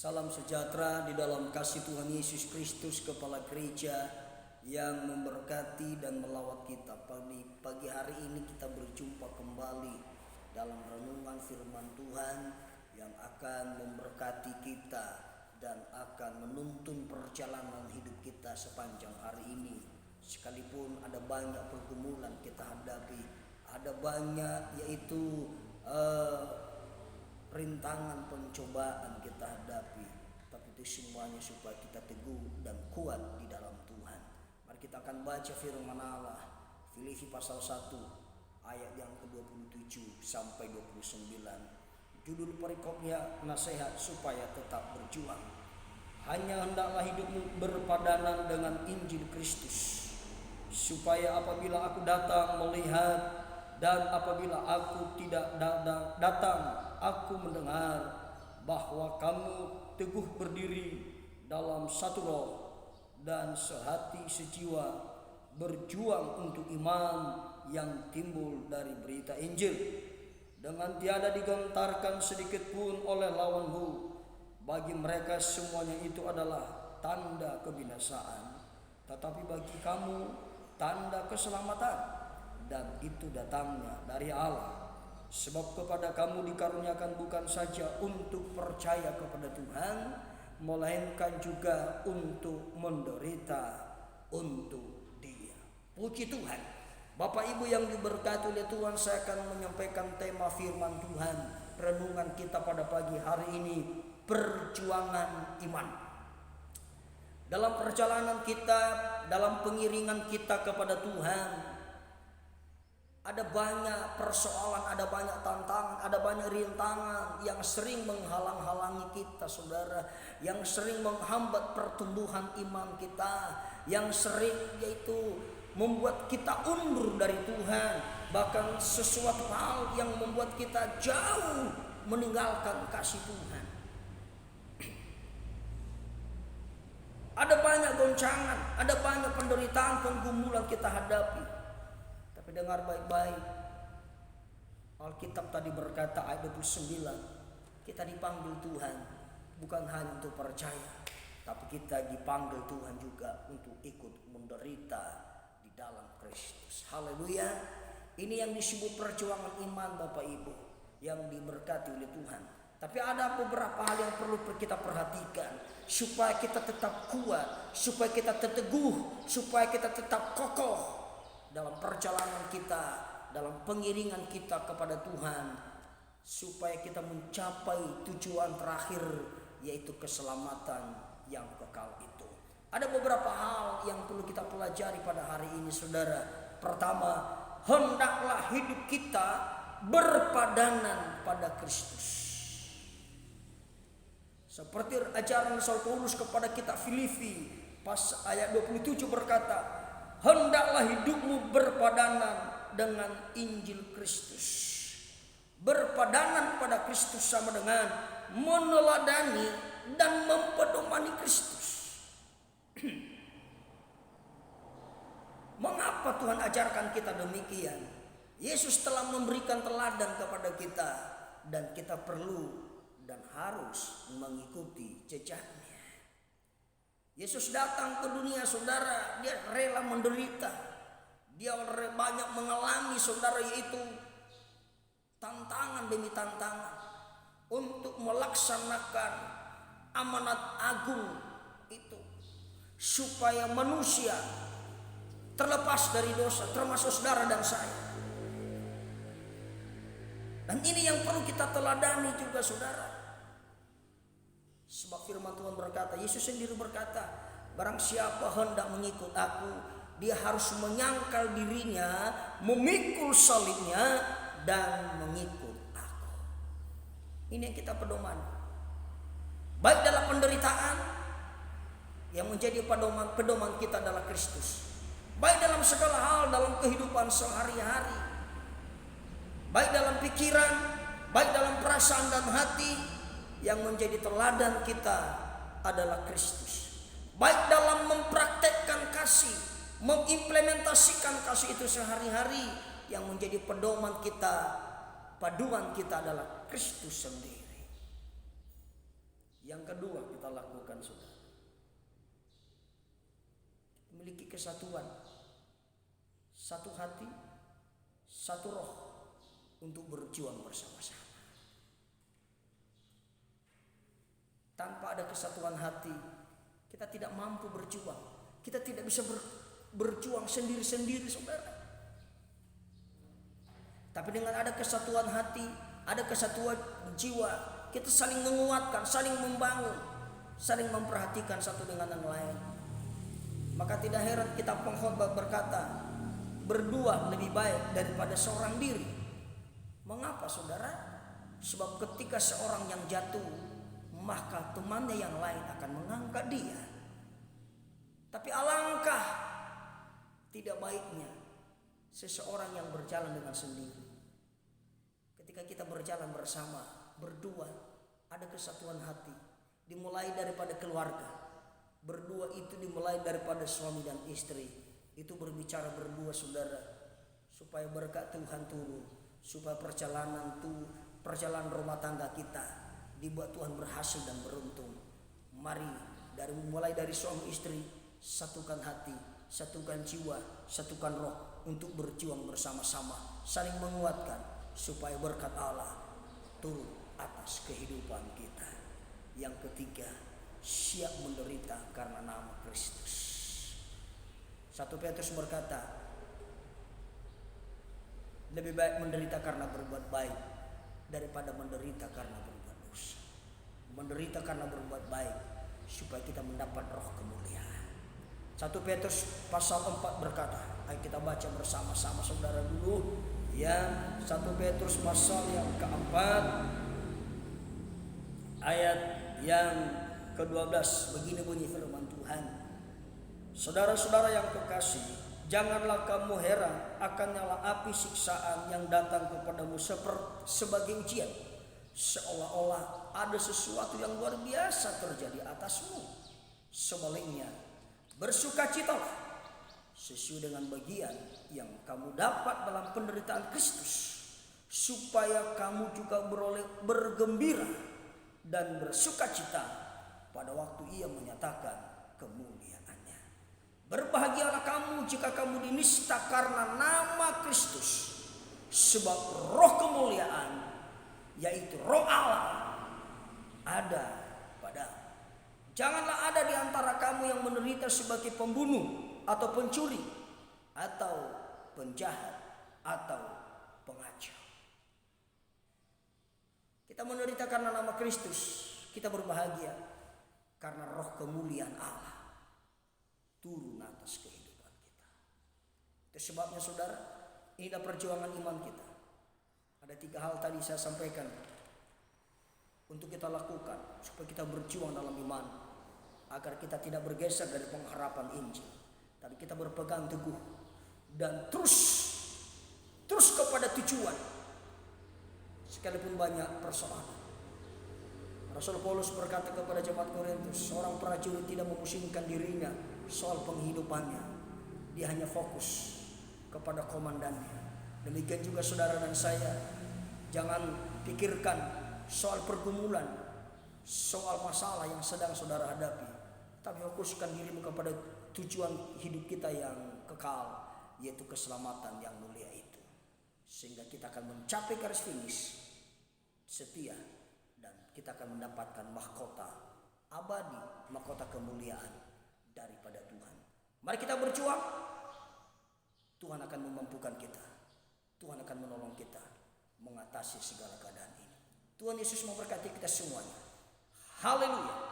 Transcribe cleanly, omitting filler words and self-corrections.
Salam sejahtera di dalam kasih Tuhan Yesus Kristus, Kepala Gereja yang memberkati dan melawat kita. Pagi hari ini kita berjumpa kembali dalam renungan firman Tuhan yang akan memberkati kita dan akan menuntun perjalanan hidup kita sepanjang hari ini. Sekalipun ada banyak pergumulan kita hadapi, ada banyak yaitu rintangan pencobaan kita hadapi, tapi itu semuanya supaya kita teguh dan kuat di dalam Tuhan. Mari kita akan baca firman Allah, Filipi pasal 1 ayat yang ke-27 sampai 29. Judul perikopnya nasihat supaya tetap berjuang. Hanya hendaklah hidupmu berpadanan dengan Injil Kristus, supaya apabila aku datang melihat dan apabila aku tidak datang, aku mendengar bahwa kamu teguh berdiri dalam satu roh dan sehati sejiwa, berjuang untuk iman yang timbul dari berita Injil, dengan tiada digentarkan sedikit pun oleh lawanmu. Bagi mereka semuanya itu adalah tanda kebinasaan, tetapi bagi kamu tanda keselamatan, dan itu datangnya dari Allah. Sebab kepada kamu dikaruniakan bukan saja untuk percaya kepada Tuhan, melainkan juga untuk menderita untuk Dia. Puji Tuhan. Bapak Ibu yang diberkati oleh Tuhan, saya akan menyampaikan tema firman Tuhan renungan kita pada pagi hari ini, perjuangan iman. Dalam perjalanan kita, dalam pengiringan kita kepada Tuhan, ada banyak persoalan, ada banyak tantangan, ada banyak rintangan yang sering menghalang-halangi kita, saudara, yang sering menghambat pertumbuhan iman kita, yang sering yaitu membuat kita undur dari Tuhan, bahkan sesuatu hal yang membuat kita jauh meninggalkan kasih Tuhan. Ada banyak goncangan, ada banyak penderitaan, penggumulan kita hadapi. Tapi dengar baik-baik, Alkitab tadi berkata ayat 29, kita dipanggil Tuhan bukan hanya untuk percaya, tapi kita dipanggil Tuhan juga untuk ikut menderita di dalam Kristus. Haleluya. Ini yang disebut perjuangan iman, Bapak Ibu yang diberkati oleh Tuhan. Tapi ada beberapa hal yang perlu kita perhatikan supaya kita tetap kuat, supaya kita teguh, supaya kita tetap kokoh dalam perjalanan kita, dalam pengiringan kita kepada Tuhan, supaya kita mencapai tujuan terakhir, yaitu keselamatan yang kekal itu. Ada beberapa hal yang perlu kita pelajari pada hari ini, saudara. Pertama, hendaklah hidup kita berpadanan pada Kristus. Seperti ajaran Rasul Paulus kepada kita Filipi pas ayat 27 berkata, hendaklah hidupmu berpadanan dengan Injil Kristus. Berpadanan pada Kristus sama dengan meneladani dan mempedomani Kristus. Mengapa Tuhan ajarkan kita demikian? Yesus telah memberikan teladan kepada kita, dan kita perlu dan harus mengikuti jejaknya. Yesus datang ke dunia, saudara, dia rela menderita. Dia banyak mengalami, saudara, yaitu tantangan demi tantangan untuk melaksanakan amanat agung itu, supaya manusia terlepas dari dosa, termasuk saudara dan saya. Dan ini yang perlu kita teladani juga, saudara. Sebab firman Tuhan berkata, Yesus sendiri berkata, barang siapa hendak mengikut aku, dia harus menyangkal dirinya, memikul salibnya, dan mengikut aku. Ini yang kita pedoman. Baik dalam penderitaan, yang menjadi pedoman kita adalah Kristus. Baik dalam segala hal, dalam kehidupan sehari-hari. Baik dalam pikiran, baik dalam perasaan dan hati, yang menjadi teladan kita adalah Kristus. Baik dalam mempraktekkan kasih, mengimplementasikan kasih itu sehari-hari, yang menjadi pedoman kita, paduan kita adalah Kristus sendiri. Yang kedua kita lakukan saudara, memiliki kesatuan, satu hati, satu roh untuk berjuang bersama-sama. Tanpa ada kesatuan hati, kita tidak mampu berjuang. Kita tidak bisa berjuang sendiri-sendiri saudara. Tapi dengan ada kesatuan hati, ada kesatuan jiwa, kita saling menguatkan, saling membangun, saling memperhatikan satu dengan yang lain. Maka tidak heran kita pengkhotbah berkata, berdua lebih baik daripada seorang diri. Mengapa saudara? Sebab ketika seorang yang jatuh, maka temannya yang lain akan mengangkat dia. Tapi alangkah tidak baiknya seseorang yang berjalan dengan sendiri. Ketika kita berjalan bersama, berdua, ada kesatuan hati, dimulai daripada keluarga. Berdua itu dimulai daripada suami dan istri. Itu berbicara berdua saudara, supaya berkat Tuhan turun, supaya perjalanan rumah tangga kita dibuat Tuhan berhasil dan beruntung. Mari mulai dari suami istri, satukan hati, satukan jiwa, satukan roh untuk berjuang bersama-sama, saling menguatkan supaya berkat Allah turun atas kehidupan kita. Yang ketiga, siap menderita karena nama Kristus. 1 Petrus berkata, lebih baik menderita karena berbuat baik daripada menderita karena berbuat dosa. Menderita karena berbuat baik supaya kita mendapat roh kemuliaan. 1 Petrus pasal 4 berkata, ayo kita baca bersama-sama saudara dulu. Ya, 1 Petrus pasal yang keempat ayat yang ke-12, begini bunyi firman Tuhan. Saudara-saudara yang kekasih, janganlah kamu heran akan nyala api siksaan yang datang kepadamu sebagai ujian, seolah-olah ada sesuatu yang luar biasa terjadi atasmu. Sebaliknya, bersukacitalah sesuai dengan bagian yang kamu dapat dalam penderitaan Kristus, supaya kamu juga bergembira dan bersukacita pada waktu Ia menyatakan kemuliaannya. Berbahagialah kamu jika kamu dinista karena nama Kristus, sebab roh kemuliaan, yaitu roh Allah, ada padamu. Janganlah ada di antara kamu yang menderita sebagai pembunuh atau pencuri atau penjahat atau pengacau. Kita menderita karena nama Kristus. Kita berbahagia karena roh kemuliaan Allah turun atas kehidupan kita. Itu sebabnya saudara, inilah perjuangan iman kita. Ada 3 hal tadi saya sampaikan untuk kita lakukan supaya kita berjuang dalam iman, agar kita tidak bergeser dari pengharapan Injil, tapi kita berpegang teguh dan terus kepada tujuan sekalipun banyak persoalan. Rasul Paulus berkata kepada jemaat Korintus, seorang prajurit tidak memusingkan dirinya soal penghidupannya, dia hanya fokus kepada komandannya. Demikian juga saudara dan saya, jangan pikirkan soal pergumulan, soal masalah yang sedang saudara hadapi, tapi fokuskan dirimu kepada tujuan hidup kita yang kekal, yaitu keselamatan yang mulia itu, sehingga kita akan mencapai garis finish setia, dan kita akan mendapatkan mahkota abadi, mahkota kemuliaan daripada Tuhan. Mari kita berjuang. Tuhan akan memampukan kita, Tuhan akan menolong kita mengatasi segala keadaan ini. Tuhan Yesus memberkati kita semuanya. Haleluya.